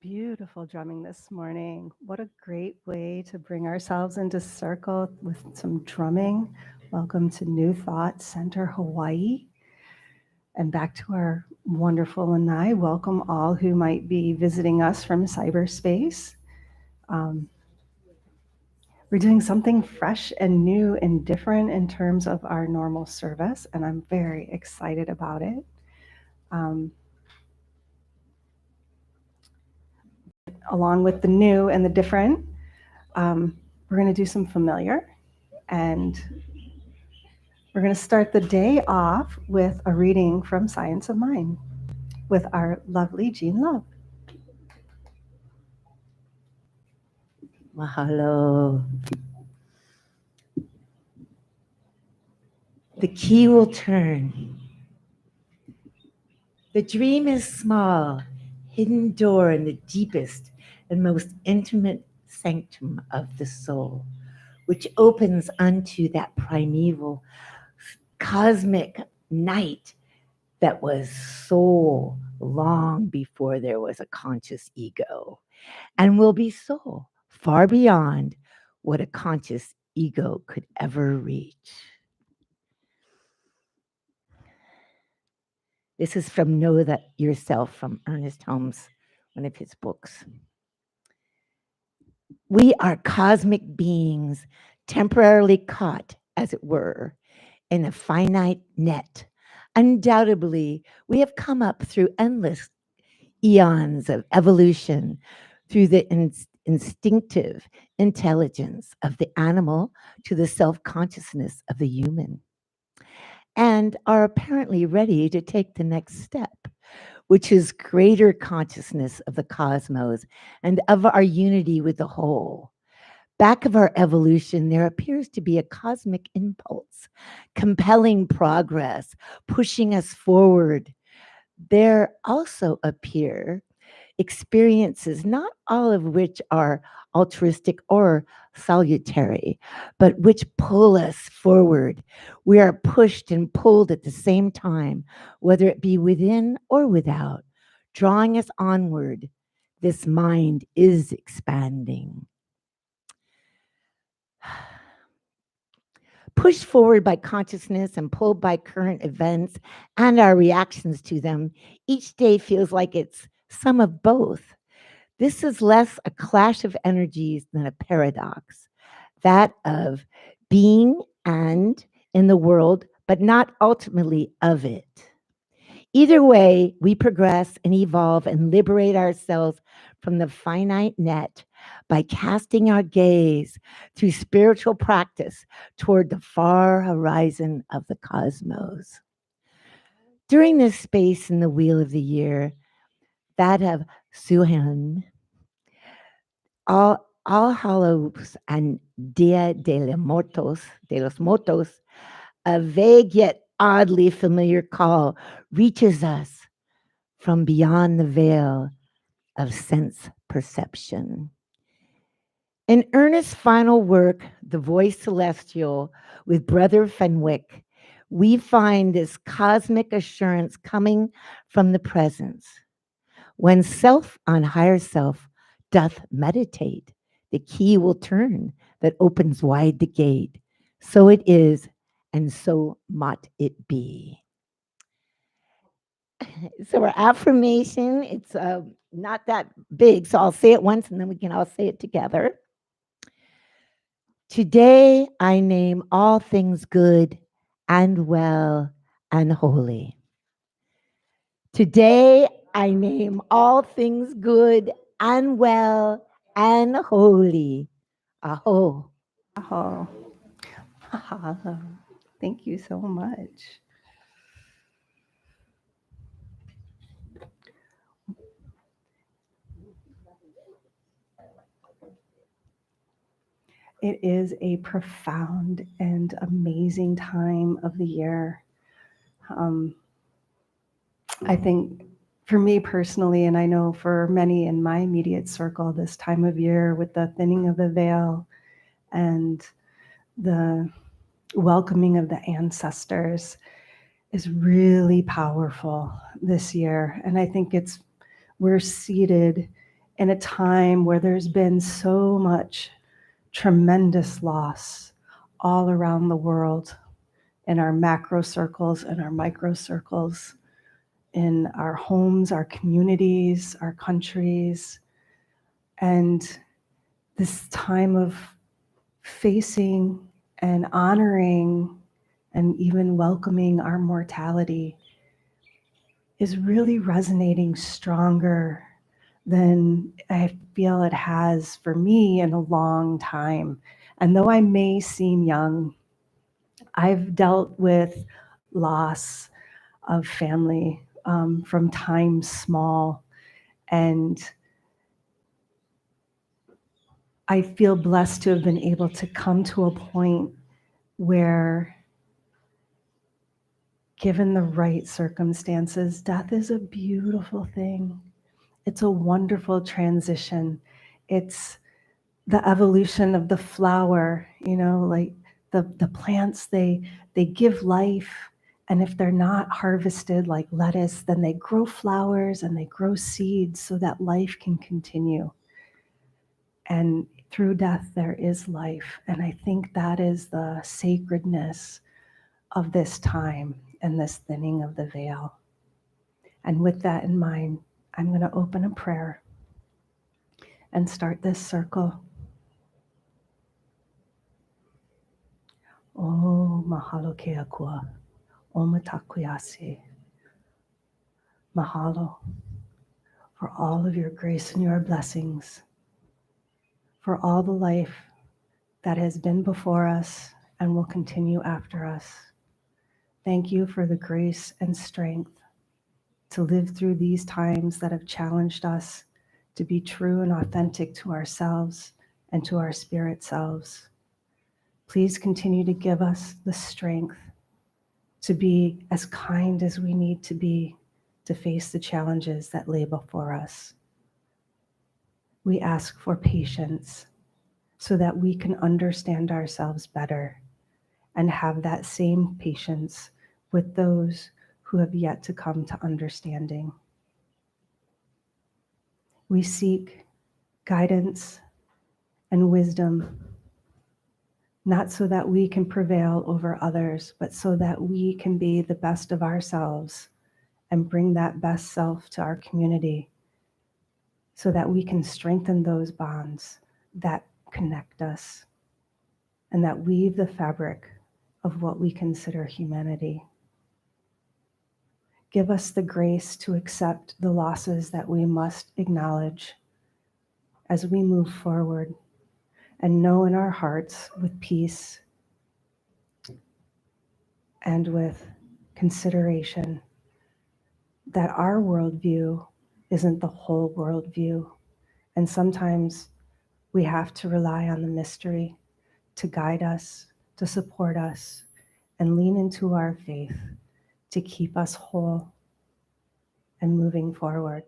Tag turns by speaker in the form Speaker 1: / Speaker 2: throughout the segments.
Speaker 1: Beautiful drumming this morning. What a great way to bring ourselves into circle with some drumming. Welcome to New Thought Center, Hawaii. And back to our wonderful lanai. Welcome all who might be visiting us from cyberspace. Um, we're doing something fresh and new and different in terms of our normal service, and I'm very excited about it. Along with the new and the different, we're going to do some familiar, and we're going to start the day off with a reading from Science of Mind with our lovely Jean Love.
Speaker 2: Mahalo. The key will turn. The dream is small, hidden door in the deepest and most intimate sanctum of the soul, which opens unto that primeval cosmic night that was soul long before there was a conscious ego, and will be soul far beyond what a conscious ego could ever reach. This is from Know That Yourself from Ernest Holmes, one of his books. We are cosmic beings temporarily caught, as it were, in a finite net. Undoubtedly, we have come up through endless eons of evolution, through the instinctive intelligence of the animal to the self-consciousness of the human, and are apparently ready to take the next step, which is greater consciousness of the cosmos and of our unity with the whole. Back of our evolution, there appears to be a cosmic impulse, compelling progress, pushing us forward. There also appear experiences, not all of which are altruistic or salutary, but which pull us forward. We are pushed and pulled at the same time, whether it be within or without, drawing us onward. This mind is expanding. Pushed forward by consciousness and pulled by current events and our reactions to them, each day feels like it's some of both. This is less a clash of energies than a paradox, that of being and in the world, but not ultimately of it. Either way, we progress and evolve and liberate ourselves from the finite net by casting our gaze through spiritual practice toward the far horizon of the cosmos. During this space in the wheel of the year, that of Suhan, All Hallows and Dia de los Muertos, a vague yet oddly familiar call reaches us from beyond the veil of sense perception. In Ernest's final work, The Voice Celestial, with Brother Fenwick, we find this cosmic assurance coming from the presence. When self on higher self doth meditate, the key will turn that opens wide the gate. So it is, and so mought it be. So our affirmation, it's not that big, so I'll say it once and then we can all say it together. Today I name all things good and well and holy. Today I name all things good and well and holy. Aho.
Speaker 1: Oh, mahalo. Thank you so much. It is a profound and amazing time of the year. I think for me personally, and I know for many in my immediate circle, this time of year with the thinning of the veil and the welcoming of the ancestors is really powerful this year. And I think we're seated in a time where there's been so much tremendous loss all around the world, in our macro circles and our micro circles, in our homes, our communities, our countries. And this time of facing and honoring and even welcoming our mortality is really resonating stronger than I feel it has for me in a long time. And though I may seem young, I've dealt with loss of family from time small. And I feel blessed to have been able to come to a point where, given the right circumstances, death is a beautiful thing. It's a wonderful transition. It's the evolution of the flower, like the plants, they give life. And if they're not harvested like lettuce, then they grow flowers and they grow seeds so that life can continue. And through death, there is life. And I think that is the sacredness of this time and this thinning of the veil. And with that in mind, I'm going to open a prayer and start this circle. Oh, mahalo ke akua. O matakuyase. Mahalo for all of your grace and your blessings, for all the life that has been before us and will continue after us. Thank you for the grace and strength to live through these times that have challenged us to be true and authentic to ourselves and to our spirit selves. Please continue to give us the strength to be as kind as we need to be to face the challenges that lay before us. We ask for patience so that we can understand ourselves better and have that same patience with those who have yet to come to understanding. We seek guidance and wisdom, not so that we can prevail over others, but so that we can be the best of ourselves and bring that best self to our community, so that we can strengthen those bonds that connect us and that weave the fabric of what we consider humanity. Give us the grace to accept the losses that we must acknowledge as we move forward, and know in our hearts with peace and with consideration that our worldview isn't the whole worldview. And sometimes we have to rely on the mystery to guide us, to support us, and lean into our faith to keep us whole and moving forward.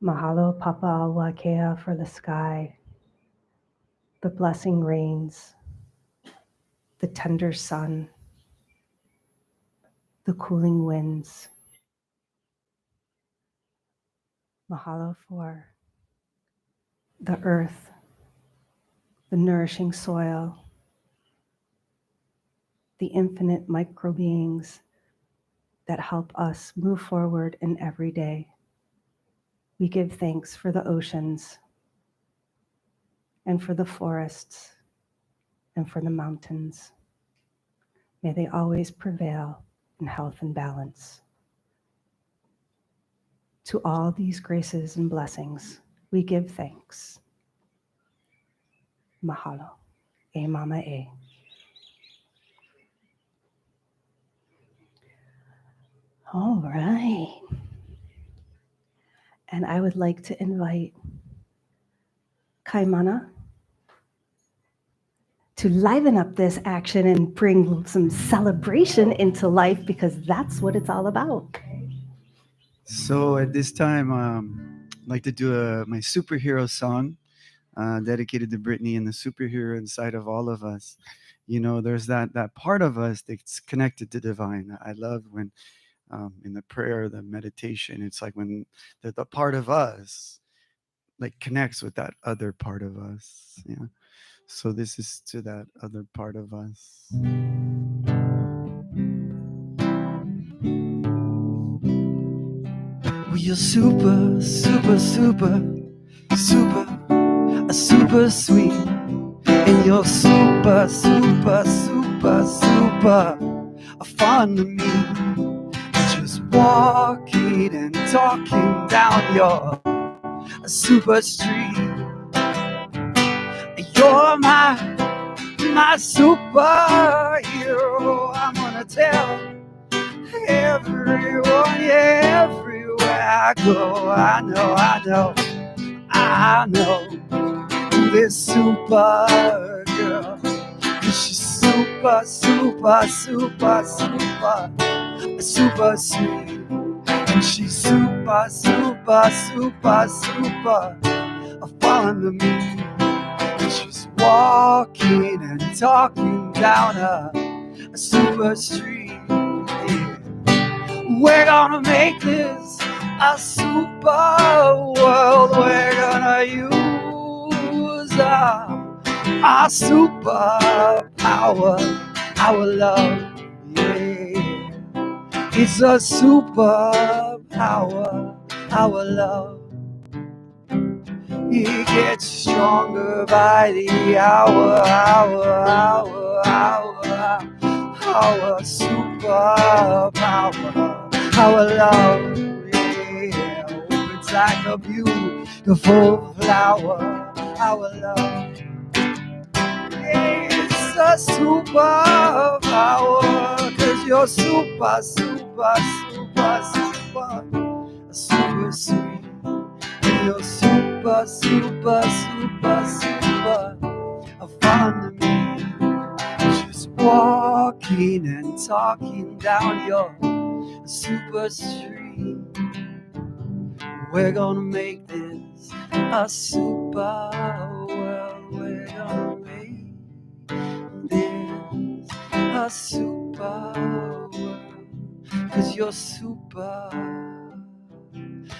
Speaker 1: Mahalo Papa Awakea for the sky, the blessing rains, the tender sun, the cooling winds. Mahalo for the earth, the nourishing soil, the infinite microbeings that help us move forward in every day. We give thanks for the oceans and for the forests and for the mountains. May they always prevail in health and balance. To all these graces and blessings, we give thanks. Mahalo. E mama e. All right. And I would like to invite Kaimana to liven up this action and bring some celebration into life, because that's what it's all about.
Speaker 3: So at this time, I'd like to do my superhero song dedicated to Brittany and the superhero inside of all of us. There's that part of us that's connected to divine. I love when in the prayer, the meditation. It's like when the part of us like connects with that other part of us. Yeah. So this is to that other part of us. Well, you're super, super, super, super sweet. And you're super, super, super, super fun to me. Just walking and talking down your super street. You're my superhero. I'm gonna tell everyone, yeah, everywhere I go. I know this super girl. She's super, super, super, super sweet. And she's super, super, super, super fun to me. She's walking and talking down a super street. Yeah. We're gonna make this a super world. We're gonna use our superpower, our love. Yeah, it's a superpower, our love. It gets stronger by the hour, our superpower, our love. Yeah, it's like a beautiful flower, our love. It's a superpower, 'cause you're super, super, super, super sweet. You're super, super, super, super fun to me. Just walking and talking down your super street. We're gonna make this a super world. We're gonna make this a super world. 'Cause you're super,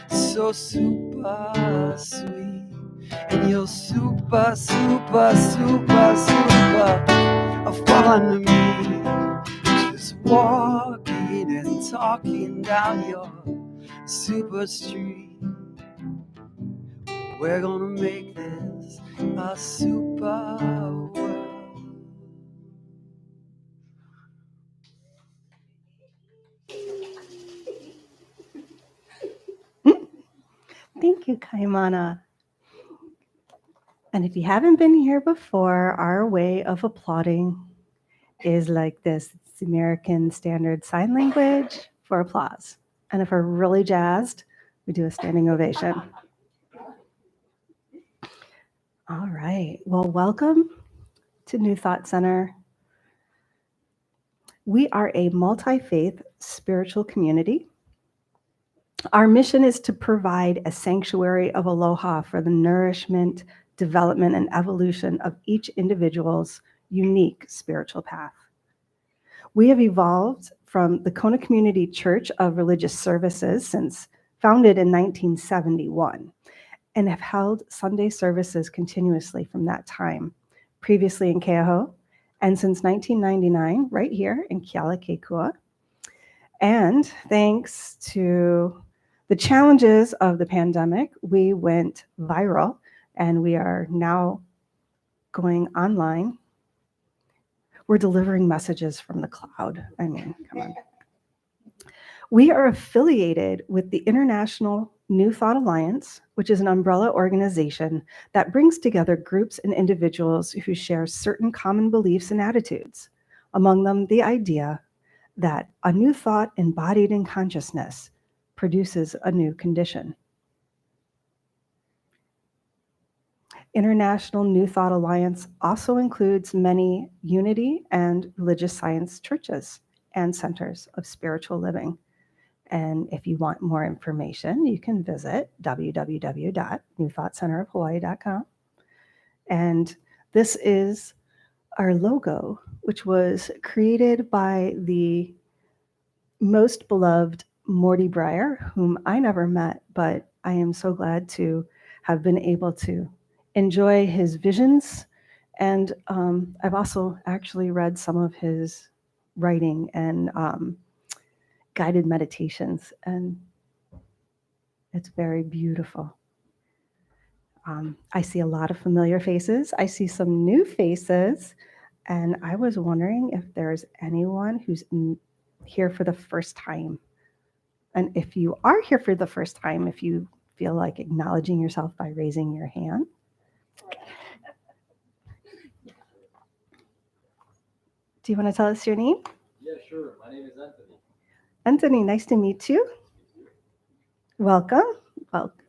Speaker 3: so super sweet. And you're super, super, super, super fun to me. Just walking and talking down your super street. We're gonna make this a super world.
Speaker 1: Thank you, Kaimana. And if you haven't been here before, our way of applauding is like this. It's the American Standard Sign Language for applause. And if we're really jazzed, we do a standing ovation. All right. Well, welcome to New Thought Center. We are a multi-faith spiritual community. Our mission is to provide a sanctuary of aloha for the nourishment, development, and evolution of each individual's unique spiritual path. We have evolved from the Kona Community Church of Religious Services since founded in 1971 and have held Sunday services continuously from that time, previously in Keaho, and since 1999, right here in Kealakekua. And thanks to the challenges of the pandemic, we went viral and we are now going online. We're delivering messages from the cloud. I mean, come on. We are affiliated with the International New Thought Alliance, which is an umbrella organization that brings together groups and individuals who share certain common beliefs and attitudes, among them the idea that a new thought embodied in consciousness produces a new condition. International New Thought Alliance also includes many unity and religious science churches and centers of spiritual living. And if you want more information, you can visit www.newthoughtcenterofhawaii.com. And this is our logo, which was created by the most beloved Morty Breyer, whom I never met, but I am so glad to have been able to enjoy his visions. And I've also actually read some of his writing and guided meditations, and it's very beautiful. I see a lot of familiar faces. I see some new faces, and I was wondering if there's anyone who's here for the first time. And if you are here for the first time, if you feel like acknowledging yourself by raising your hand. Do you want to tell us your name?
Speaker 4: Yeah, sure. My name is Anthony.
Speaker 1: Anthony, nice to meet you. Welcome. Welcome.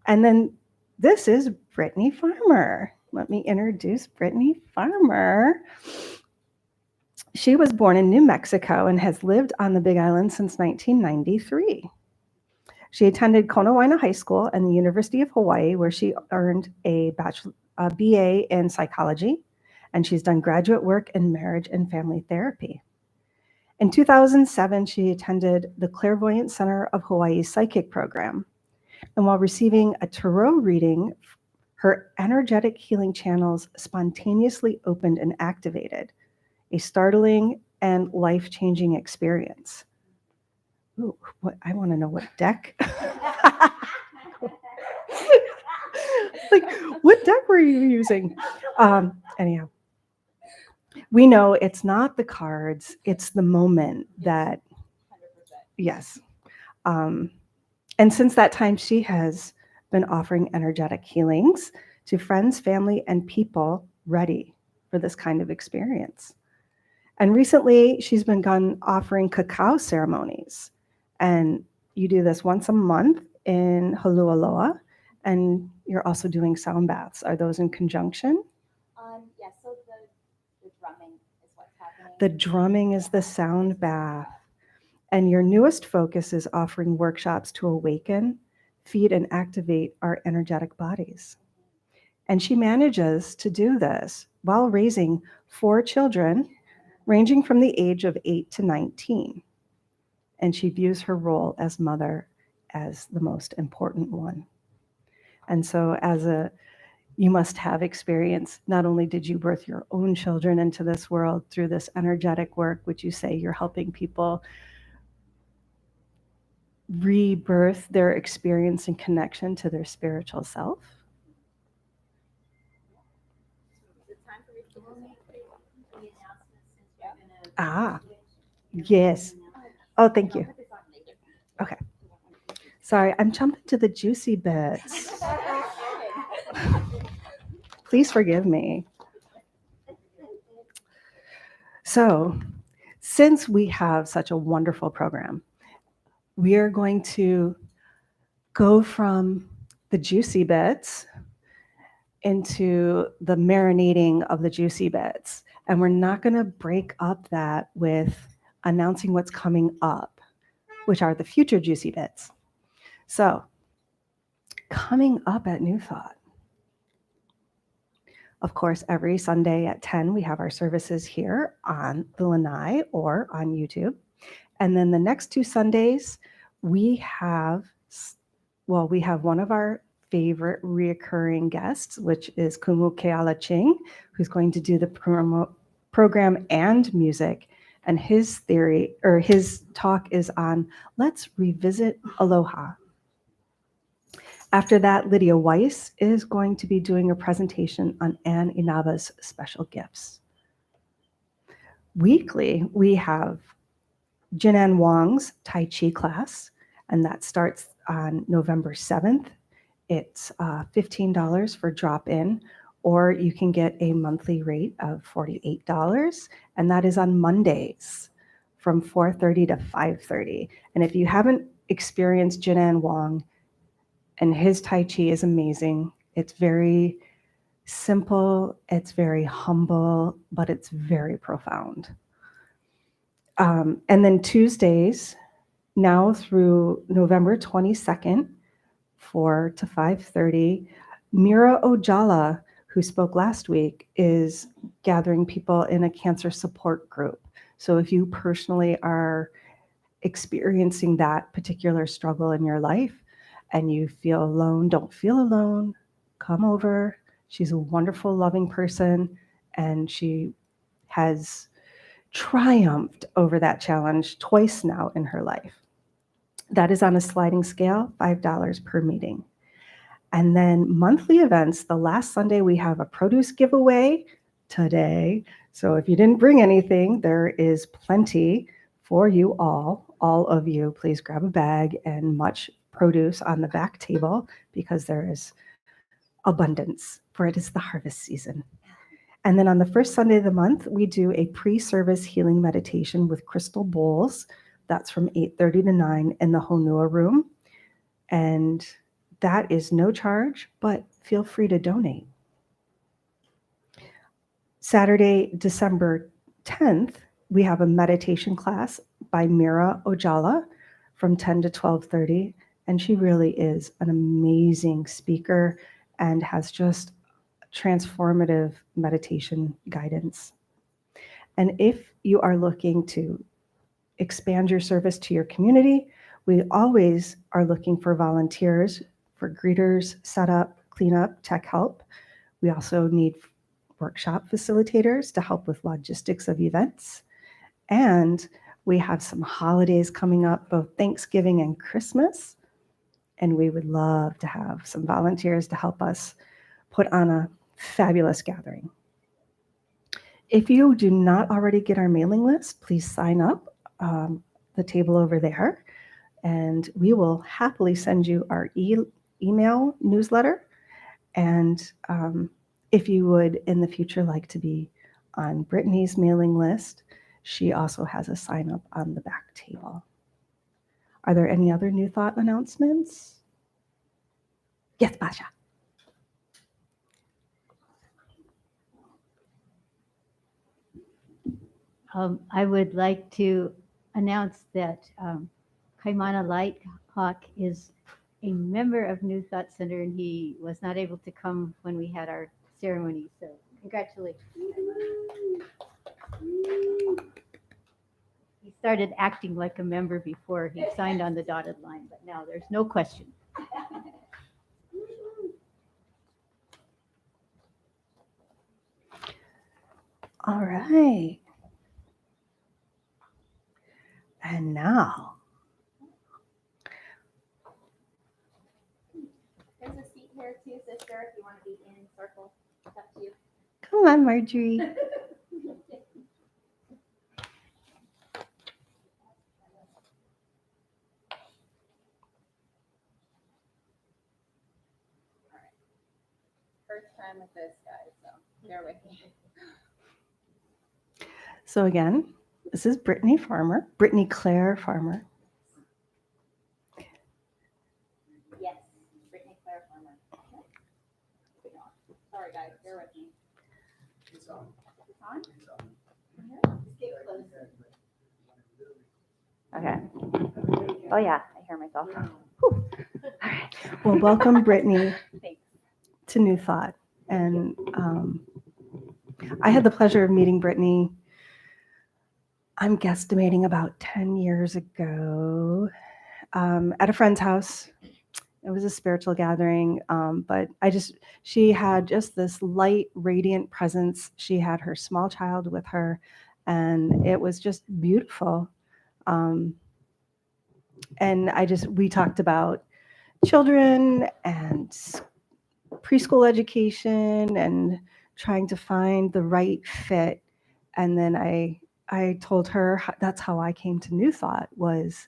Speaker 1: And then this is Brittany Farmer. Let me introduce Brittany Farmer. She was born in New Mexico and has lived on the Big Island since 1993. She attended Konawaina High School and the University of Hawaii, where she earned a BA in psychology, and she's done graduate work in marriage and family therapy. In 2007, she attended the Clairvoyant Center of Hawaii's psychic program. And while receiving a tarot reading, her energetic healing channels spontaneously opened and activated, a startling and life-changing experience. Ooh, I want to know what deck. Like, what deck were you using? Anyhow, we know it's not the cards, it's the moment that,
Speaker 5: 100%.
Speaker 1: yes. And since that time, she has been offering energetic healings to friends, family, and people ready for this kind of experience. And recently, she's begun offering cacao ceremonies. And you do this once a month in Holualoa, and you're also doing sound baths. Are those in conjunction?
Speaker 5: Yeah, so the drumming is what's happening.
Speaker 1: The drumming is the sound bath. And your newest focus is offering workshops to awaken, feed, and activate our energetic bodies. And she manages to do this while raising 4 children, ranging from the age of 8 to 19. And she views her role as mother as the most important one. And so you must have experience. Not only did you birth your own children into this world through this energetic work, which you say you're helping people rebirth their experience and connection to their spiritual self.
Speaker 5: Is it time for me to do the announcements since we're gonna
Speaker 1: Ah, yes. Oh, thank you. Okay. Sorry, I'm jumping to the juicy bits. Please forgive me. So, since we have such a wonderful program, we are going to go from the juicy bits into the marinating of the juicy bits. And we're not going to break up that with announcing what's coming up, which are the future juicy bits. So, coming up at New Thought. Of course, every Sunday at 10, we have our services here on the Lanai or on YouTube. And then the next 2 Sundays, we have one of our favorite reoccurring guests, which is Kumu Keala Ching, who's going to do the program and music. And his talk is on Let's Revisit Aloha. After that, Lydia Weiss is going to be doing a presentation on Anne Inaba's special gifts. Weekly, we have Jinan Wang's Tai Chi class, and that starts on November 7th. It's $15 for drop-in, or you can get a monthly rate of $48, and that is on Mondays from 4:30 to 5:30. And if you haven't experienced Jinan Wang, and his Tai Chi is amazing. It's very simple, it's very humble, but it's very profound. And then Tuesdays, now through November 22nd, 4 to 5:30, Mira Ojala, who spoke last week, is gathering people in a cancer support group. So if you personally are experiencing that particular struggle in your life and you feel alone, don't feel alone. Come over. She's a wonderful, loving person, and she has triumphed over that challenge twice now in her life. That is on a sliding scale, $5 per meeting. And then monthly events, the last Sunday we have a produce giveaway today. So if you didn't bring anything, there is plenty for you all of you. Please grab a bag and much produce on the back table because there is abundance, for it is the harvest season. And then on the first Sunday of the month, we do a pre-service healing meditation with crystal bowls. That's from 8:30 to 9 in the Honua room. And that is no charge, but feel free to donate. Saturday, December 10th, we have a meditation class by Mira Ojala from 10 to 12:30. And she really is an amazing speaker and has just transformative meditation guidance. And if you are looking to expand your service to your community, we always are looking for volunteers for greeters, setup, cleanup, tech help. We also need workshop facilitators to help with logistics of events. And we have some holidays coming up, both Thanksgiving and Christmas. And we would love to have some volunteers to help us put on a fabulous gathering. If you do not already get our mailing list, please sign up the table over there, and we will happily send you our email newsletter. And if you would in the future like to be on Brittany's mailing list, she also has a sign up on the back table. Are there any other New Thought announcements? Yes, Basha.
Speaker 6: I would like to announce that Kaimana Lighthawk is a member of New Thought Center, and he was not able to come when we had our ceremony. So congratulations. He started acting like a member before he signed on the dotted line, but now there's no question.
Speaker 1: All right. And now,
Speaker 5: There's a seat here too, sister, if you want to be in circle. It's up to you.
Speaker 1: come on, Marjorie.
Speaker 5: First time with this, guys, so bear with me.
Speaker 1: So again, this is Brittany Farmer, Brittany Claire Farmer.
Speaker 5: Yes, Brittany Claire Farmer. Sorry, guys, bear with me.
Speaker 3: It's on.
Speaker 5: It's on?
Speaker 3: It's on.
Speaker 5: Just get closer.
Speaker 7: Okay. Oh yeah, I hear myself.
Speaker 1: Well, welcome, Brittany,
Speaker 5: Thanks.
Speaker 1: to New Thought. And I had the pleasure of meeting Brittany, I'm guesstimating about 10 years ago, at a friend's house. It was a spiritual gathering, but she had just this light, radiant presence. She had her small child with her, and it was just beautiful. And we talked about children and preschool education and trying to find the right fit. And then I told her that's how I came to New Thought. Was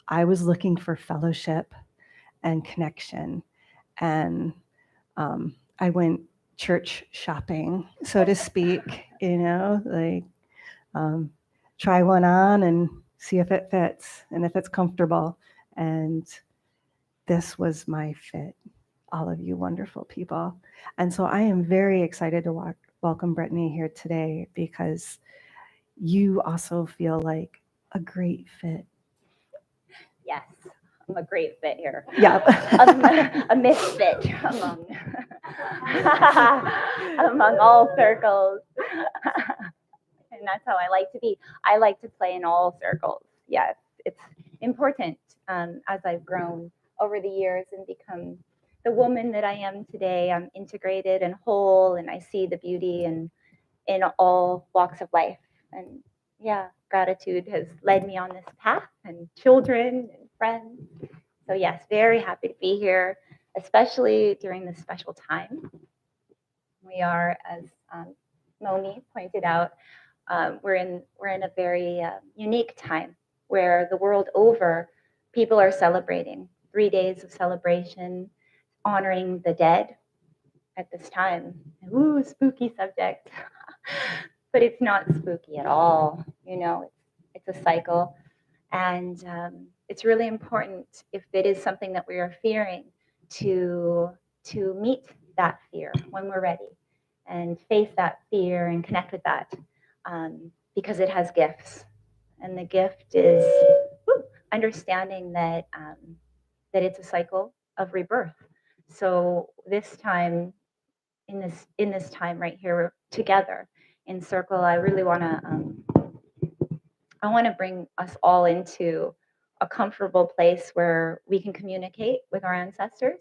Speaker 1: I was looking for fellowship and connection. And I went church shopping, so to speak, try one on and see if it fits and if it's comfortable. And this was my fit, all of you wonderful people. And so I am very excited to welcome Brittany here today because you also feel like a great fit.
Speaker 7: Yes, I'm a great fit here.
Speaker 1: Yeah.
Speaker 7: A misfit among all circles. and that's how I like to be. I like to play in all circles. Yes, it's important as I've grown over the years and become the woman that I am today. I'm integrated and whole, and I see the beauty in all walks of life. And yeah, gratitude has led me on this path, and children and friends. So yes, very happy to be here, especially during this special time. We are, as Momi pointed out, we're in a very unique time where the world over, people are celebrating 3 days of celebration, honoring the dead at this time. Ooh, spooky subject. But it's not spooky at all. You know, it's a cycle. And it's really important, if it is something that we are fearing, to meet that fear when we're ready and face that fear and connect with that, because it has gifts. And the gift is understanding that that it's a cycle of rebirth. So this time, in this time right here together in circle, I really want to bring us all into a comfortable place where we can communicate with our ancestors,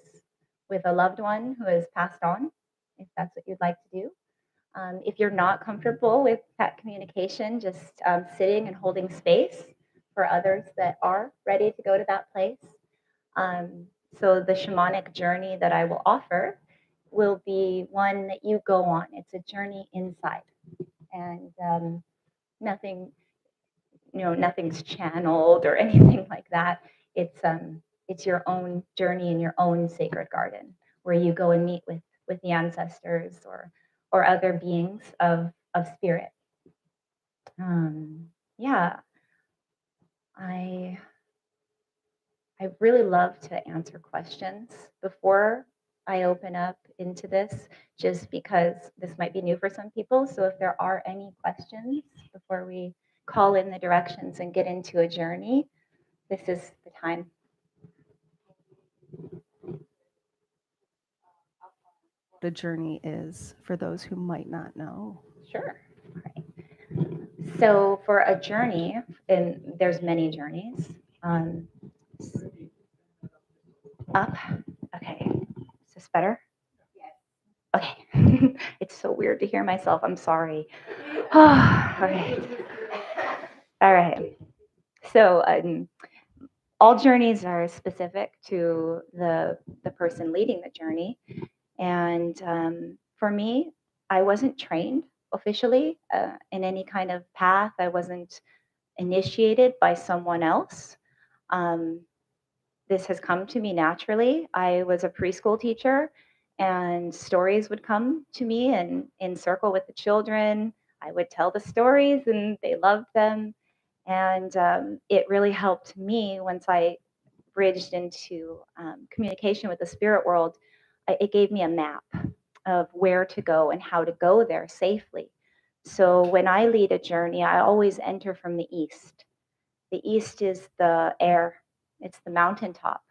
Speaker 7: with a loved one who has passed on, if that's what you'd like to do. If you're not comfortable with that communication, just sitting and holding space for others that are ready to go to that place. So the shamanic journey that I will offer will be one that you go on. It's a journey inside, and nothing, nothing's channeled or anything like that. It's your own journey in your own sacred garden, where you go and meet with the ancestors or other beings of spirit. Yeah, I really love to answer questions before I open up into this, just because this might be new for some people. So if there are any questions before we call in the directions and get into a journey, this is the time.
Speaker 1: The journey is for those who might not know.
Speaker 7: Sure. Right. So for a journey, and there's many journeys. Up. Okay. Is this better? Okay. It's so weird to hear myself. I'm sorry. All right. All right. So all journeys are specific to the person leading the journey. And for me, I wasn't trained officially in any kind of path. I wasn't initiated by someone else. This has come to me naturally. I was a preschool teacher, and stories would come to me and in circle with the children. I would tell the stories, and they loved them. And it really helped me once I bridged into communication with the spirit world. It gave me a map of where to go and how to go there safely. So when I lead a journey, I always enter from the east. The east is the air, it's the mountaintop.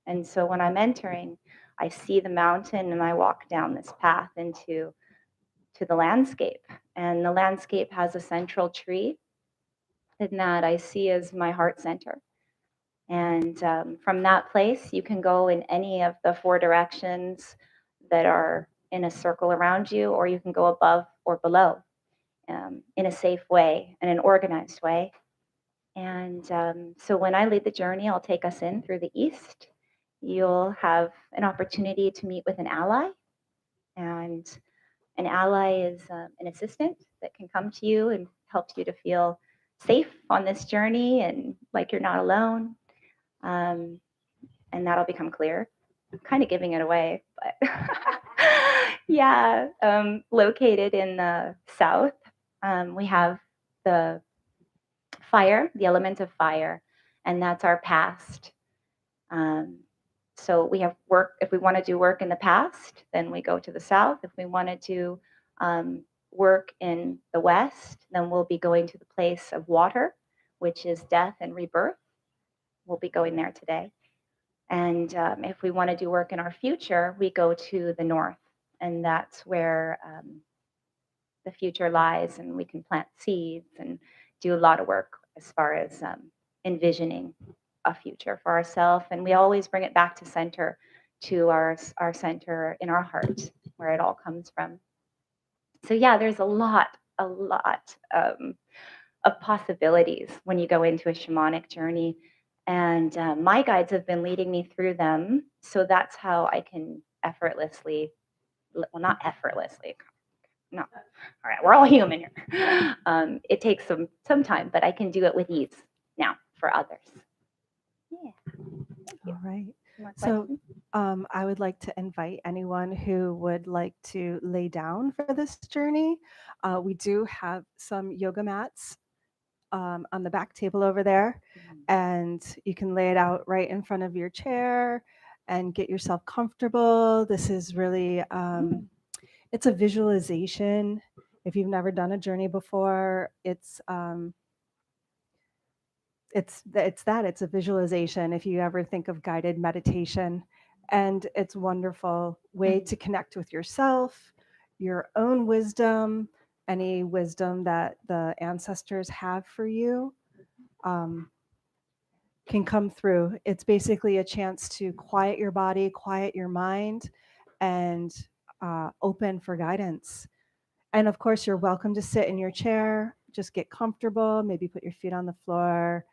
Speaker 7: And so when I'm entering, I see the mountain and I walk down this path into the landscape. And the landscape has a central tree, and that I see as my heart center. And from that place, you can go in any of the 4 directions that are in a circle around you, or you can go above or below in a safe way and an organized way. And so when I lead the journey, I'll take us in through the east. You'll have an opportunity to meet with an ally. And an ally is an assistant that can come to you and help you to feel safe on this journey and like you're not alone. And that'll become clear. I'm kind of giving it away, but yeah, located in the south, we have the fire, the element of fire, and that's our past. So we have work. If we want to do work in the past, then we go to the south. If we want to do work in the west, then we'll be going to the place of water, which is death and rebirth. We'll be going there today. And if we want to do work in our future, we go to the north, and that's where the future lies, and we can plant seeds and do a lot of work as far as envisioning a future for ourselves. And we always bring it back to center, to our center in our heart, where it all comes from. So yeah, there's a lot of possibilities when you go into a shamanic journey. And my guides have been leading me through them. So that's how I can effortlessly, well, not effortlessly, no, all right, we're all human here. It takes some time, but I can do it with ease now for others. Yeah. Thank you.
Speaker 1: All right.
Speaker 7: More
Speaker 1: So
Speaker 7: questions?
Speaker 1: I would like to invite anyone who would like to lay down for this journey. We do have some yoga mats on the back table over there, and you can lay it out right in front of your chair and get yourself comfortable. This is really, it's a visualization. If you've never done a journey before, it's a visualization. If you ever think of guided meditation, and it's a wonderful way to connect with yourself, your own wisdom, any wisdom that the ancestors have for you can come through. It's basically a chance to quiet your body, quiet your mind, and open for guidance. And of course, you're welcome to sit in your chair, just get comfortable, maybe put your feet on the floor,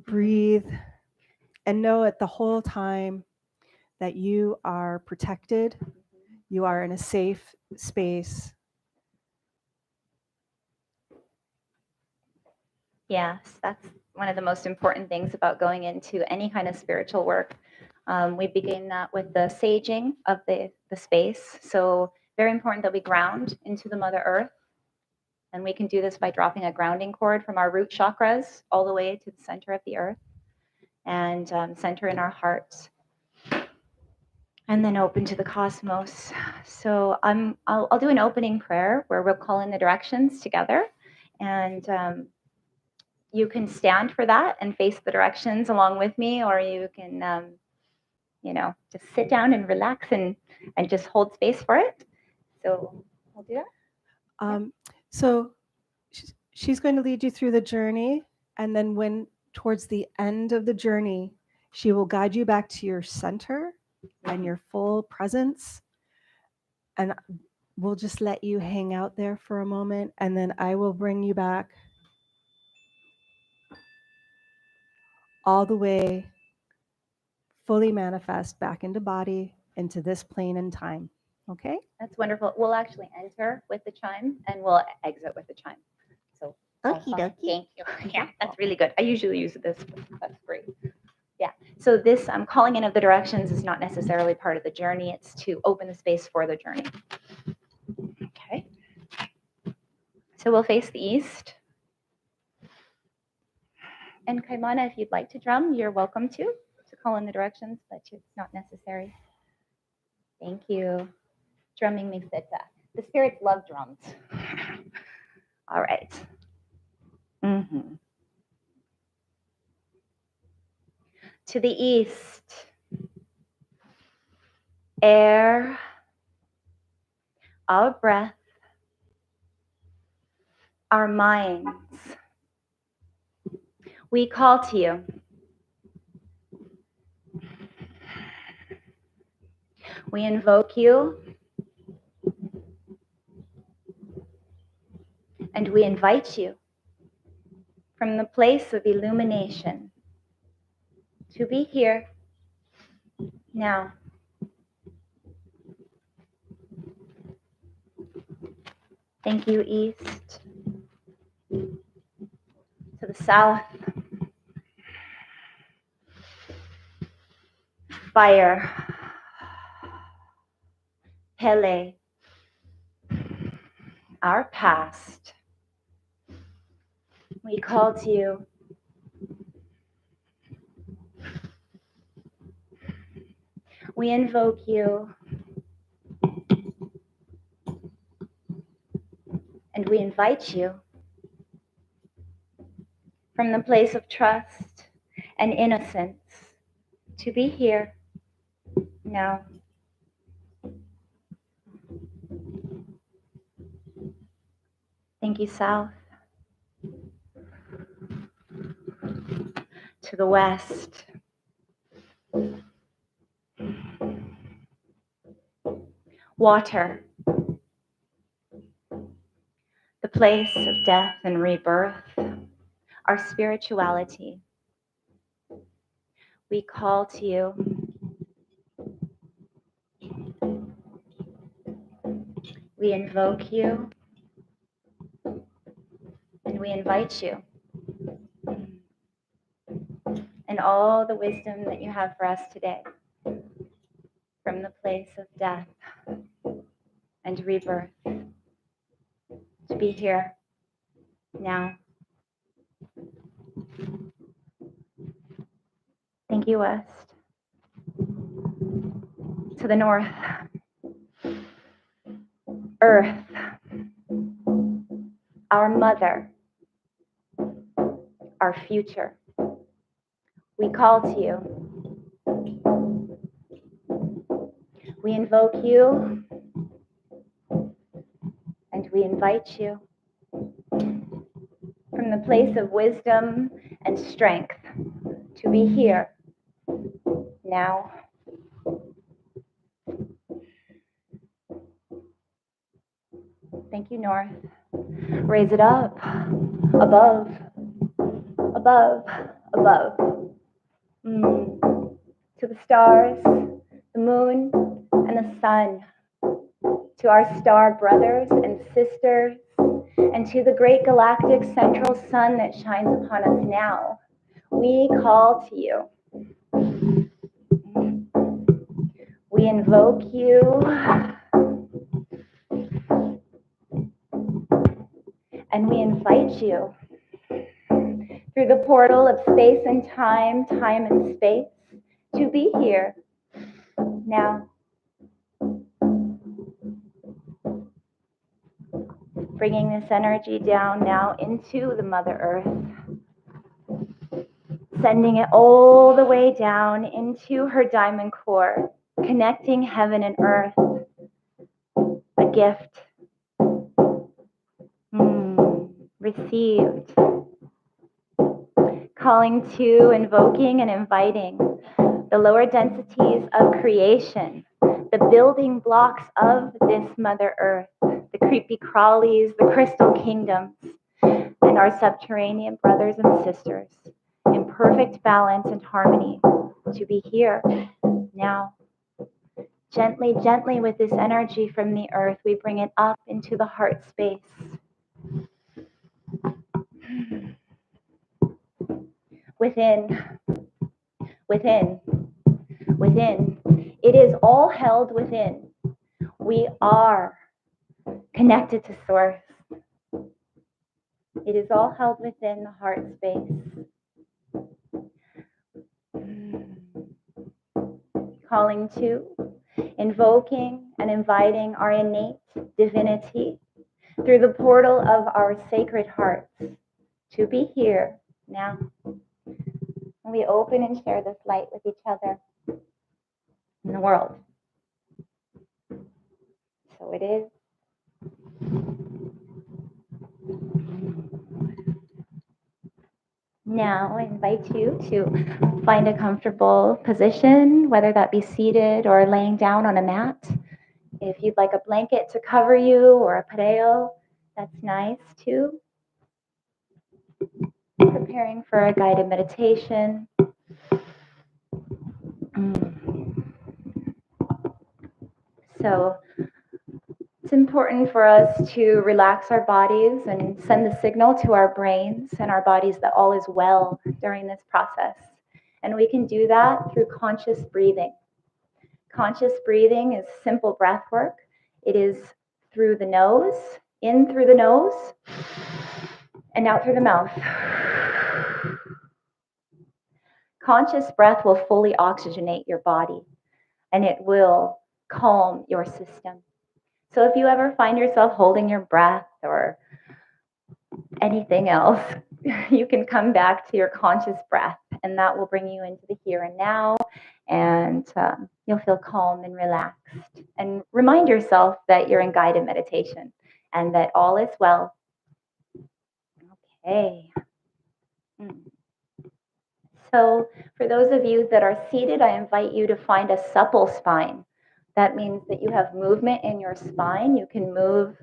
Speaker 1: breathe, and know at the whole time that you are protected, you are in a safe space.
Speaker 7: Yes, that's one of the most important things about going into any kind of spiritual work. We begin that with the saging of the space. So very important that we ground into the Mother Earth. And we can do this by dropping a grounding cord from our root chakras all the way to the center of the earth and center in our hearts. And then open to the cosmos. So I'll do an opening prayer where we'll call in the directions together. And you can stand for that and face the directions along with me, or you can, just sit down and relax and just hold space for it. So I'll do that.
Speaker 1: So she's going to lead you through the journey, and then when towards the end of the journey, she will guide you back to your center and your full presence. And we'll just let you hang out there for a moment, and then I will bring you back all the way, fully manifest back into body, into this plane and time. Okay?
Speaker 7: That's wonderful. We'll actually enter with the chime and we'll exit with the chime. So
Speaker 2: Okie dokie.
Speaker 7: thank you. Yeah, that's really good. I usually use this, but that's great. Yeah. So this calling in of the directions is not necessarily part of the journey. It's to open the space for the journey. Okay. So we'll face the east. And Kaimana, if you'd like to drum, you're welcome to call in the directions, but it's not necessary. Thank you. Drumming makes it. The spirits love drums. All right. To the east, air, our breath, our minds. We call to you. We invoke you. And we invite you from the place of illumination to be here now. Thank you, East. To the south, fire, Pele, our past. We call to you. We invoke you. And we invite you from the place of trust and innocence to be here now. Thank you, south. To the west. Water. The place of death and rebirth. Our spirituality. We call to you. We invoke you. And we invite you. And all the wisdom that you have for us today. From the place of death and rebirth. To be here now. Thank you, West. To the north. Earth. Our mother. Our future. We call to you. We invoke you. And we invite you. From the place of wisdom and strength. To be here. Now. Thank you, North. Raise it up. Above. Above. Above. To the stars, the moon, and the sun. To our star brothers and sisters, and to the great galactic central sun that shines upon us now. We call to you. We invoke you. And we invite you through the portal of space and time, time and space, to be here now. Bringing this energy down now into the Mother Earth. Sending it all the way down into her diamond core, connecting heaven and earth. A gift. Received. Calling to, invoking, and inviting the lower densities of creation, the building blocks of this Mother Earth, the creepy crawlies, the crystal kingdoms, and our subterranean brothers and sisters in perfect balance and harmony to be here now. Gently, gently with this energy from the earth, we bring it up into the heart space. Within, within, within. It is all held within. We are connected to Source. It is all held within the heart space. Calling to, invoking, and inviting our innate divinity through the portal of our sacred hearts to be here now. We open and share this light with each other in the world. So it is. Now I invite you to find a comfortable position, whether that be seated or laying down on a mat. If you'd like a blanket to cover you or a pareo, that's nice too. Preparing for a guided meditation. So it's important for us to relax our bodies and send the signal to our brains and our bodies that all is well during this process. And we can do that through conscious breathing. Conscious breathing is simple breath work. It is through the nose, in through the nose, and out through the mouth. Conscious breath will fully oxygenate your body, and it will calm your system. So if you ever find yourself holding your breath or anything else, you can come back to your conscious breath, and that will bring you into the here and now, and you'll feel calm and relaxed. And remind yourself that you're in guided meditation and that all is well Okay. So for those of you that are seated, I invite you to find a supple spine. That means that you have movement in your spine. You can move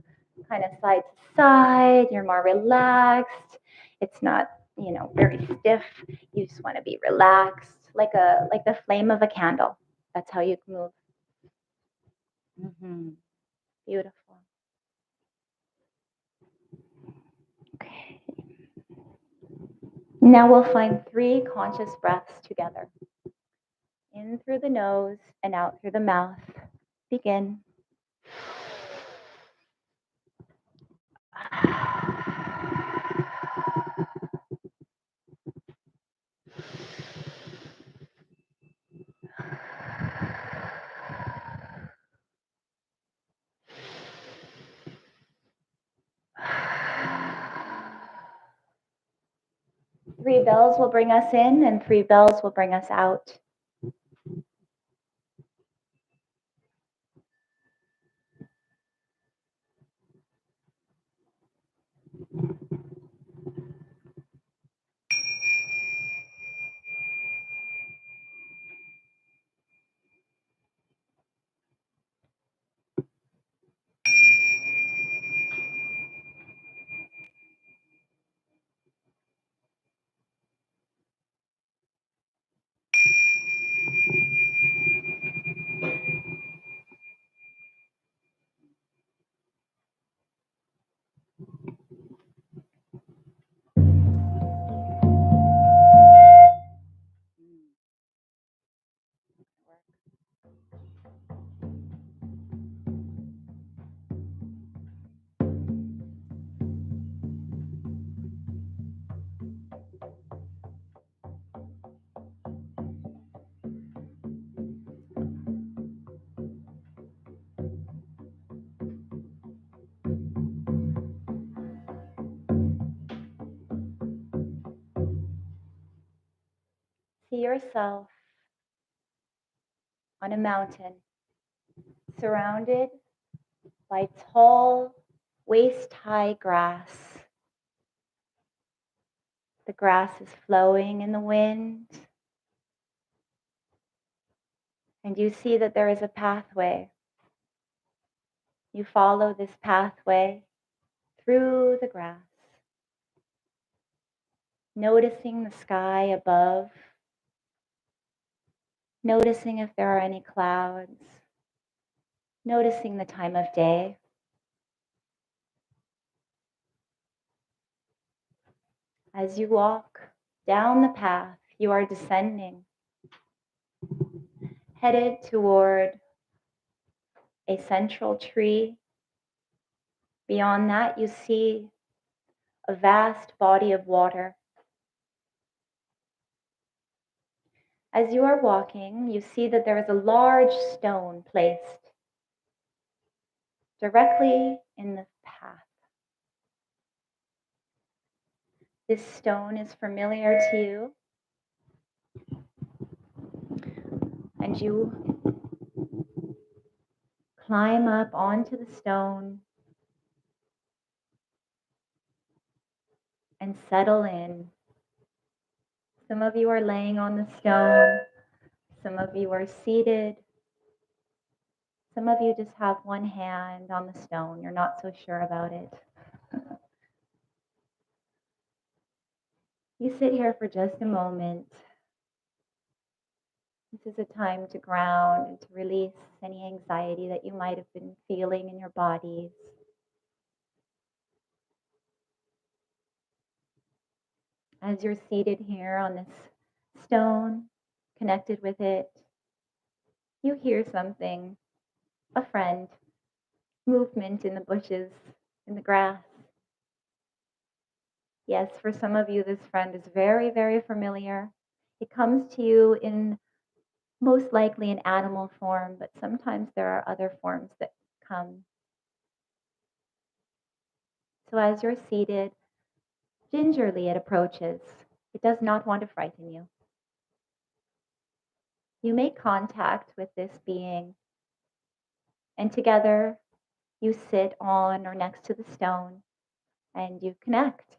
Speaker 7: kind of side to side. You're more relaxed. It's not, very stiff. You just want to be relaxed, like the flame of a candle. That's how you move. Beautiful. Okay. Now we'll find 3 conscious breaths together. In through the nose and out through the mouth. Begin. Three bells will bring us in and 3 bells will bring us out. See yourself on a mountain, surrounded by tall, waist-high grass. The grass is flowing in the wind, and you see that there is a pathway. You follow this pathway through the grass, noticing the sky above, noticing if there are any clouds, noticing the time of day. As you walk down the path, you are descending, headed toward a central tree. Beyond that, you see a vast body of water. As you are walking, you see that there is a large stone placed directly in the path. This stone is familiar to you, and you climb up onto the stone and settle in. Some of you are laying on the stone, some of you are seated, some of you just have one hand on the stone. You're not so sure about it. You sit here for just a moment. This is a time to ground and to release any anxiety that you might have been feeling in your bodies. As you're seated here on this stone, connected with it, you hear something, a friend, movement in the bushes, in the grass. Yes, for some of you, this friend is very, very familiar. It comes to you in most likely in animal form, but sometimes there are other forms that come. So as you're seated, gingerly it approaches. It does not want to frighten you. You make contact with this being, and together you sit on or next to the stone and you connect.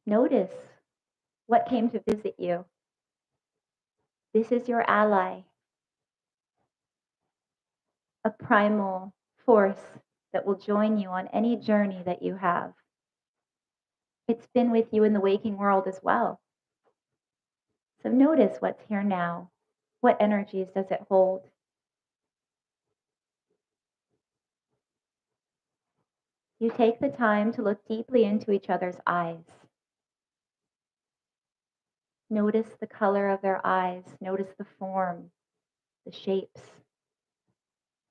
Speaker 7: Notice what came to visit you. This is your ally, a primal force that will join you on any journey that you have. It's been with you in the waking world as well. So notice what's here now. What energies does it hold? You take the time to look deeply into each other's eyes. Notice the color of their eyes. Notice the form, the shapes.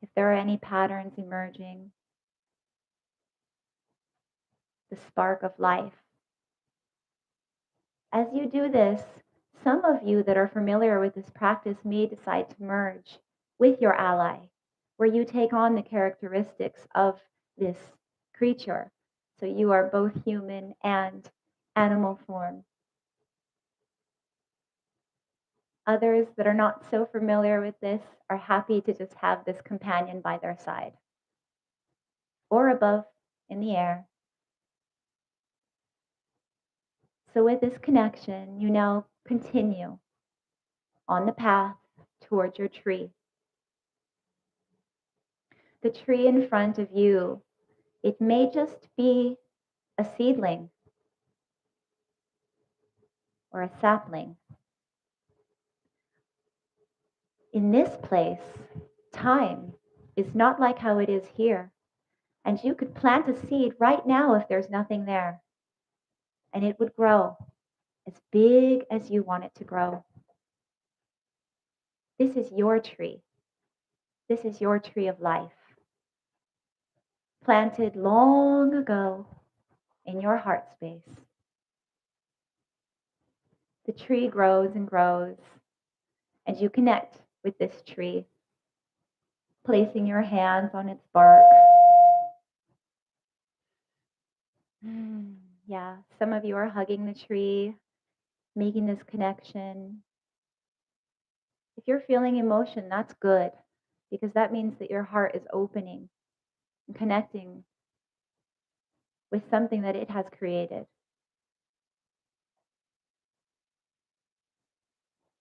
Speaker 7: If there are any patterns emerging, the spark of life. As you do this, some of you that are familiar with this practice may decide to merge with your ally, where you take on the characteristics of this creature. So you are both human and animal form. Others that are not so familiar with this are happy to just have this companion by their side or above in the air. So with this connection, you now continue on the path towards your tree. The tree in front of you, it may just be a seedling or a sapling. In this place, time is not like how it is here. And you could plant a seed right now if there's nothing there. And it would grow as big as you want it to grow. This is your tree. This is your tree of life. Planted long ago in your heart space. The tree grows and grows, and you connect with this tree, placing your hands on its bark. Yeah, some of you are hugging the tree, making this connection. If you're feeling emotion, that's good, because that means that your heart is opening and connecting with something that it has created.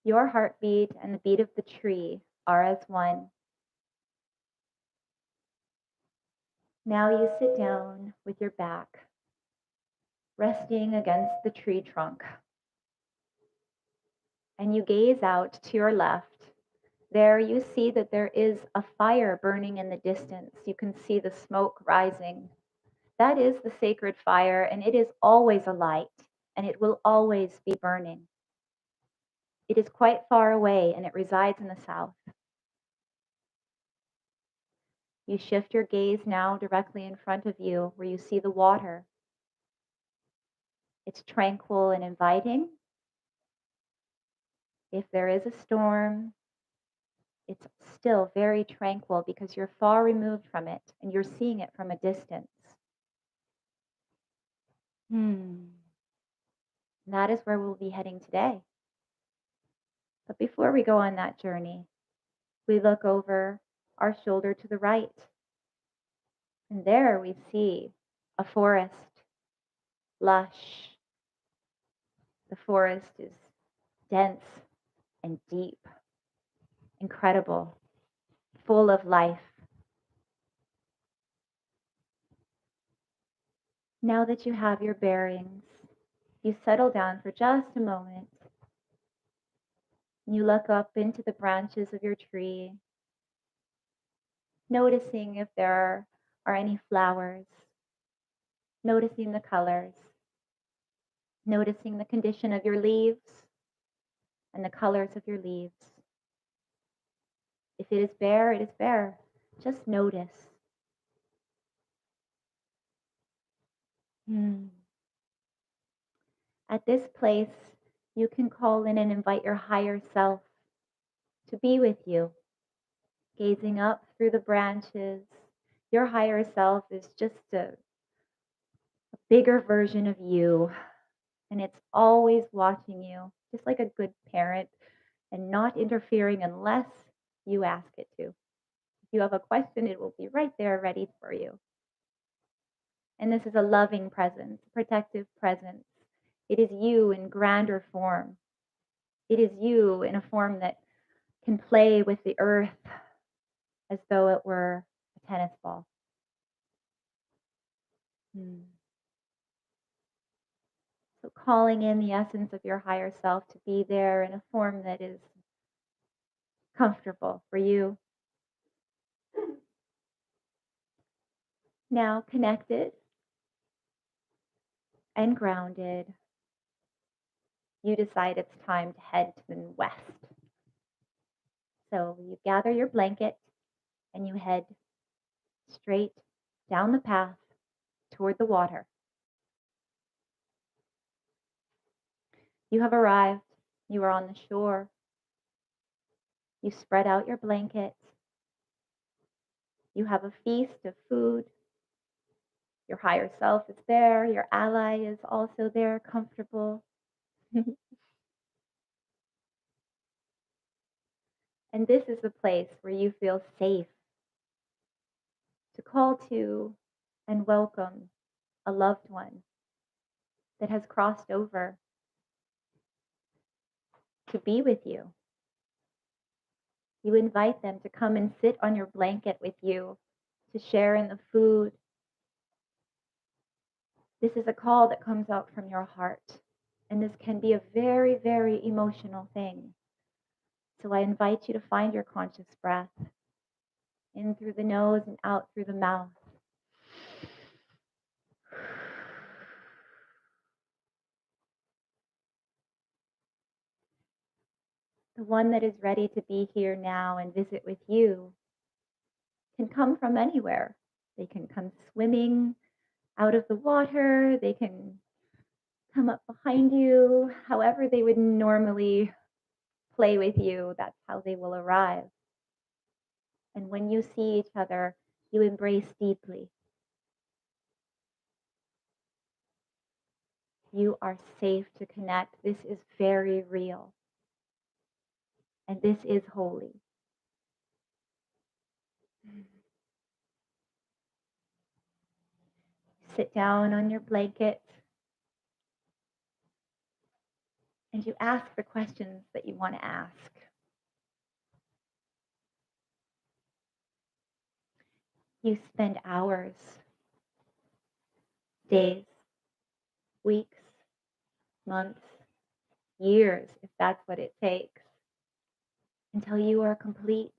Speaker 7: Your heartbeat and the beat of the tree are as one. Now you sit down with your back resting against the tree trunk. And you gaze out to your left. There you see that there is a fire burning in the distance. You can see the smoke rising. That is the sacred fire, and it is always alight, and it will always be burning. It is quite far away, and it resides in the south. You shift your gaze now directly in front of you, where you see the water. It's tranquil and inviting. If there is a storm, it's still very tranquil because you're far removed from it and you're seeing it from a distance. That is where we'll be heading today. But before we go on that journey, we look over our shoulder to the right. And there we see a forest, lush. The forest is dense and deep, incredible, full of life. Now that you have your bearings, you settle down for just a moment. You look up into the branches of your tree, noticing if there are any flowers, noticing the colors, noticing the condition of your leaves and the colors of your leaves. If it is bare, it is bare. Just notice. At this place, you can call in and invite your higher self to be with you. Gazing up through the branches, your higher self is just a bigger version of you, and it's always watching you, just like a good parent, and not interfering unless you ask it to. If you have a question, it will be right there ready for you. And this is a loving presence, protective presence. It is you in grander form. It is you in a form that can play with the earth as though it were a tennis ball. So calling in the essence of your higher self to be there in a form that is comfortable for you. Now connected and grounded, you decide it's time to head to the west. So you gather your blanket and you head straight down the path toward the water. You have arrived. You are on the shore. You spread out your blanket. You have a feast of food. Your higher self is there. Your ally is also there, comfortable. And this is the place where you feel safe to call to and welcome a loved one that has crossed over to be with you. You invite them to come and sit on your blanket with you, to share in the food. This is a call that comes out from your heart, and this can be a very, very emotional thing. So I invite you to find your conscious breath in through the nose and out through the mouth. The one that is ready to be here now and visit with you can come from anywhere. They can come swimming out of the water. They can come up behind you. However they would normally play with you, that's how they will arrive. And when you see each other, you embrace deeply. You are safe to connect. This is very real. And this is holy. Sit down on your blanket and you ask the questions that you want to ask. You spend hours, days, weeks, months, years, if that's what it takes, until you are complete.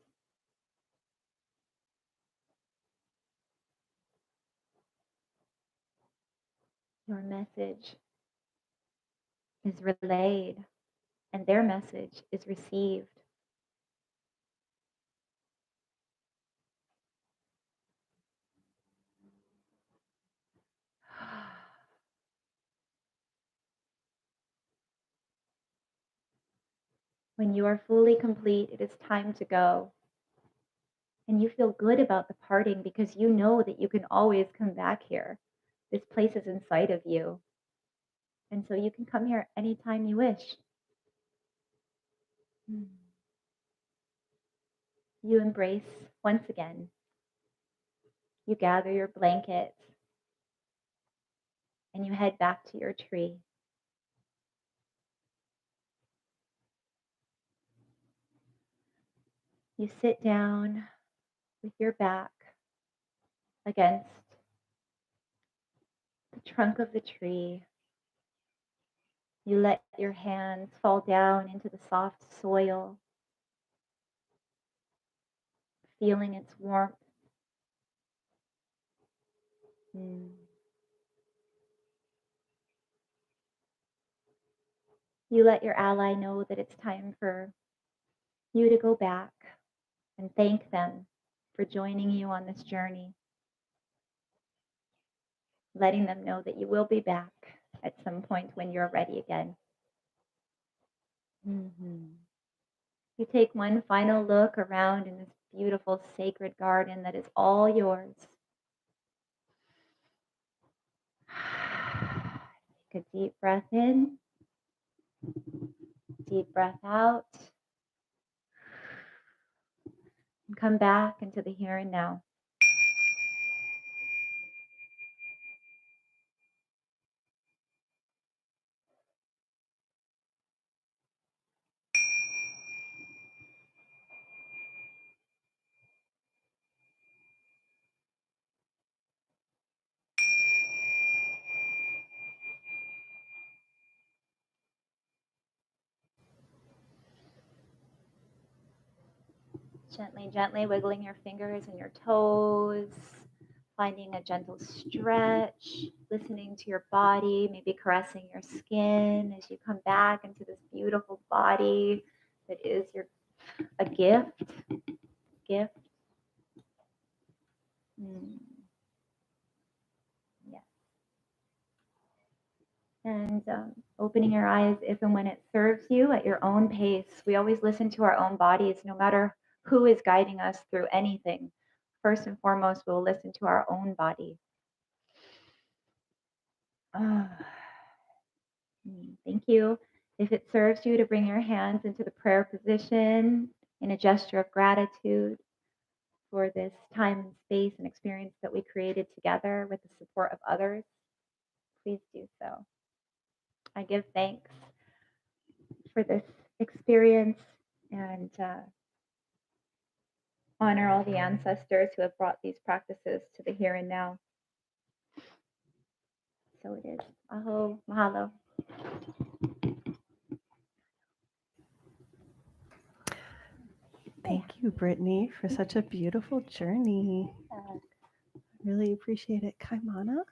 Speaker 7: Your message is relayed and their message is received. When you are fully complete, it is time to go. And you feel good about the parting because you know that you can always come back here. This place is inside of you. And so you can come here anytime you wish. You embrace once again. You gather your blankets and you head back to your tree. You sit down with your back against the trunk of the tree. You let your hands fall down into the soft soil, feeling its warmth. You let your ally know that it's time for you to go back and thank them for joining you on this journey, letting them know that you will be back at some point when you're ready again. You take one final look around in this beautiful sacred garden that is all yours. Take a deep breath in, deep breath out, and come back into the here and now. Gently, gently wiggling your fingers and your toes, finding a gentle stretch, listening to your body, maybe caressing your skin as you come back into this beautiful body that is a gift. Gift. Yes. And opening your eyes if and when it serves you at your own pace. We always listen to our own bodies, no matter who is guiding us through anything. First and foremost, we'll listen to our own body. Thank you. If it serves you to bring your hands into the prayer position in a gesture of gratitude for this time and space and experience that we created together with the support of others, please do so. I give thanks for this experience and honor all the ancestors who have brought these practices to the here and now. So it is. Aho, mahalo.
Speaker 1: Thank you, Brittany, for such a beautiful journey. Really appreciate it. Kaimana,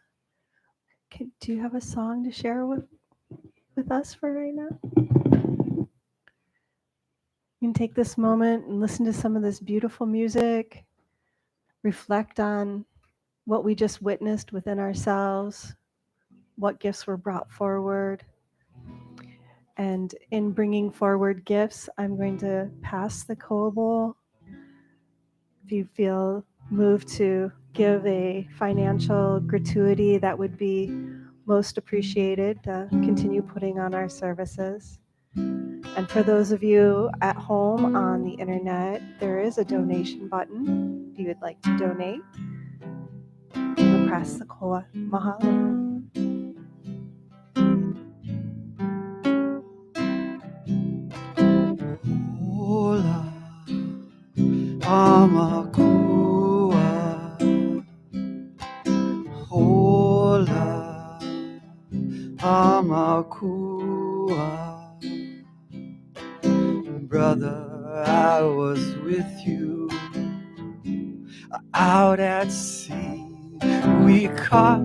Speaker 1: do you have a song to share with us for right now? You can take this moment and listen to some of this beautiful music, reflect on what we just witnessed within ourselves, what gifts were brought forward. And in bringing forward gifts, I'm going to pass the koa bowl. If you feel moved to give a financial gratuity, that would be most appreciated to continue putting on our services. And for those of you at home on the internet, there is a donation button if you would like to donate. We'll press the koa. Mahalo.
Speaker 3: Hola, amakua. Hola, amakua. Brother, I was with you out at sea. We caught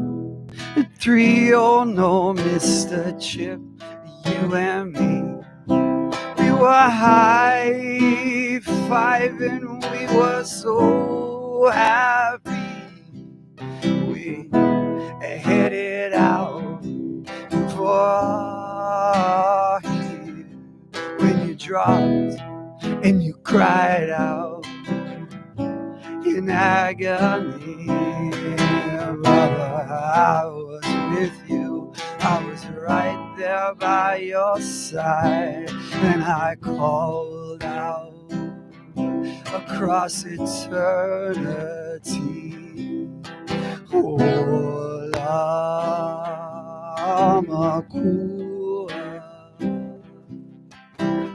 Speaker 3: 3-0, no, Mr. Chip, you and me. We were high-fiving, we were so happy. We headed out for here when you dropped and you cried out in agony. Brother, I was with you, I was right there by your side, and I called out across eternity. Hola, makua.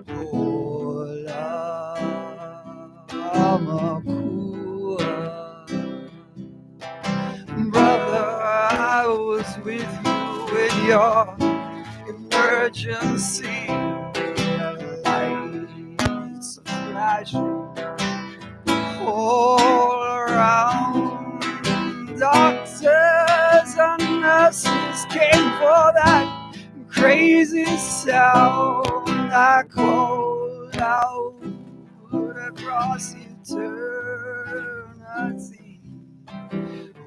Speaker 3: Hola, makua. Brother, I was with you in your emergency. Lights are flashing all around. Doctors and nurses came for that crazy sound. I called out across eternity.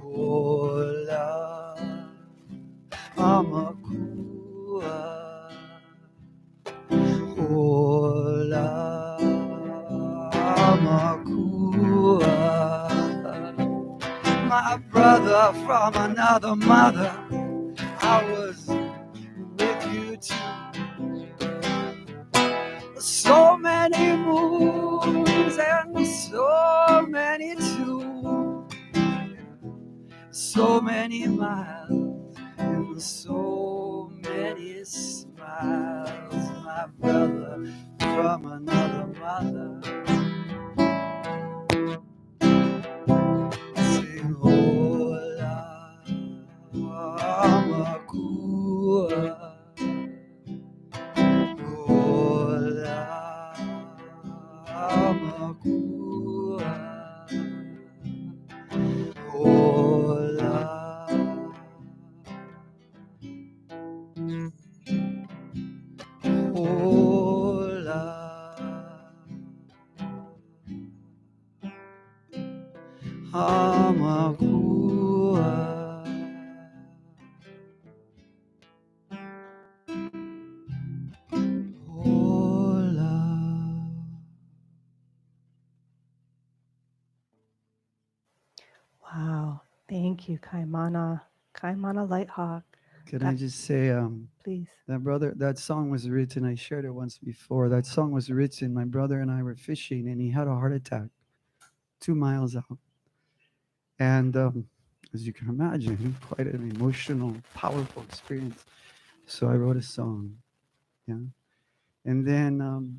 Speaker 3: Hola, amakua. Hola, amakua. My brother from another mother, I was with you too. So many moons and so many too. So many miles and so many smiles. My brother from another mother. Sing hola, amakua. Hola, amakua.
Speaker 1: Wow. Thank you, Kaimana. Kaimana Lighthawk.
Speaker 3: Can I just say,
Speaker 1: Please.
Speaker 3: that song was written, I shared it once before. That song was written, my brother and I were fishing, and he had a heart attack 2 miles out. And as you can imagine, quite an emotional, powerful experience. So I wrote a song. Yeah. And then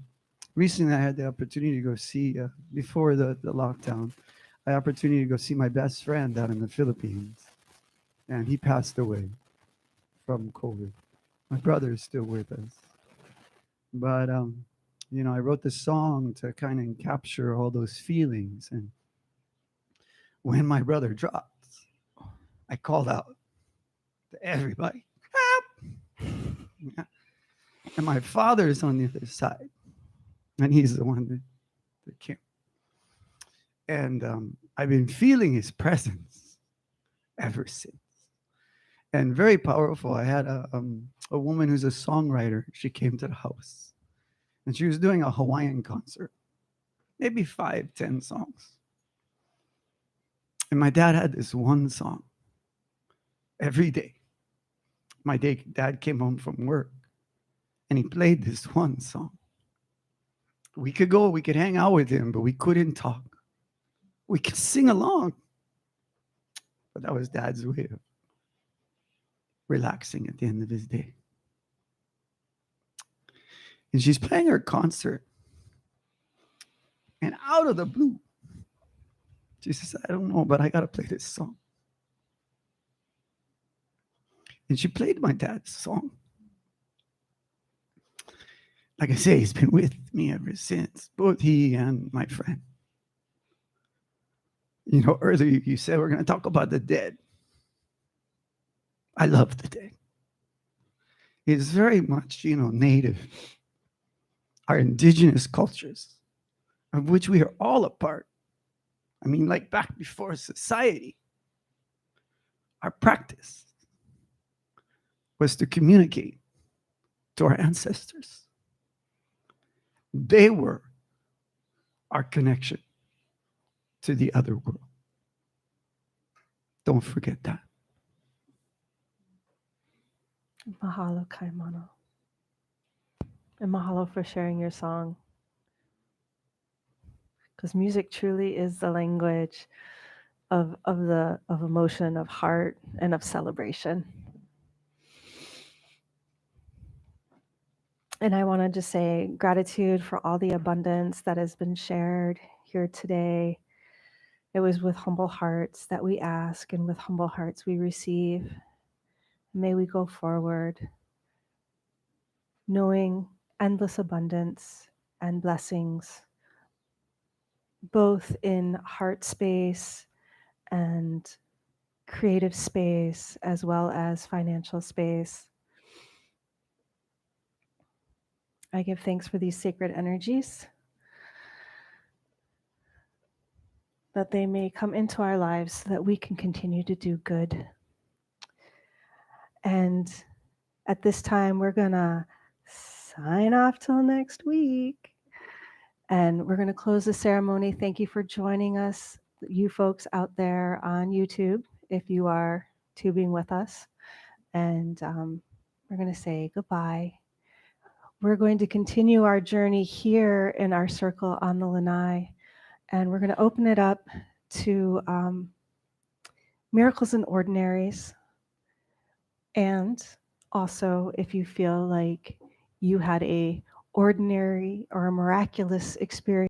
Speaker 3: recently I had the opportunity to go see, before the lockdown, I had the opportunity to go see my best friend out in the Philippines. And he passed away from COVID. My brother is still with us. But, I wrote this song to kind of capture all those feelings. And when my brother dropped, I called out to everybody, help! Yeah. And my father is on the other side. And he's the one that came. And I've been feeling his presence ever since. And very powerful. I had a woman who's a songwriter. She came to the house. And she was doing a Hawaiian concert, maybe 5, 10 songs. And my dad had this one song every day. My dad came home from work and he played this one song. We could hang out with him, but we couldn't talk. We could sing along. But that was Dad's way of relaxing at the end of his day. And she's playing her concert. And out of the blue, she says, I don't know, but I got to play this song. And she played my dad's song. Like I say, he's been with me ever since, both he and my friend. Earlier you said we're going to talk about the dead. I love the dead. It's very much, native. Our indigenous cultures, of which we are all a part. I mean, like back before society, our practice was to communicate to our ancestors. They were our connection to the other world. Don't forget that.
Speaker 1: Mahalo, Kaimana. And mahalo for sharing your song. Because music truly is the language of emotion, of heart, and of celebration. And I want to just say gratitude for all the abundance that has been shared here today. It was with humble hearts that we ask, and with humble hearts we receive. May we go forward knowing endless abundance and blessings, both in heart space and creative space, as well as financial space. I give thanks for these sacred energies, that they may come into our lives so that we can continue to do good. And at this time, we're going to sign off till next week. And we're going to close the ceremony. Thank you for joining us, you folks out there on YouTube, if you are tubing with us. And we're going to say goodbye. We're going to continue our journey here in our circle on the lanai. And we're going to open it up to miracles and ordinaries. And also, if you feel like you had a ordinary or a miraculous experience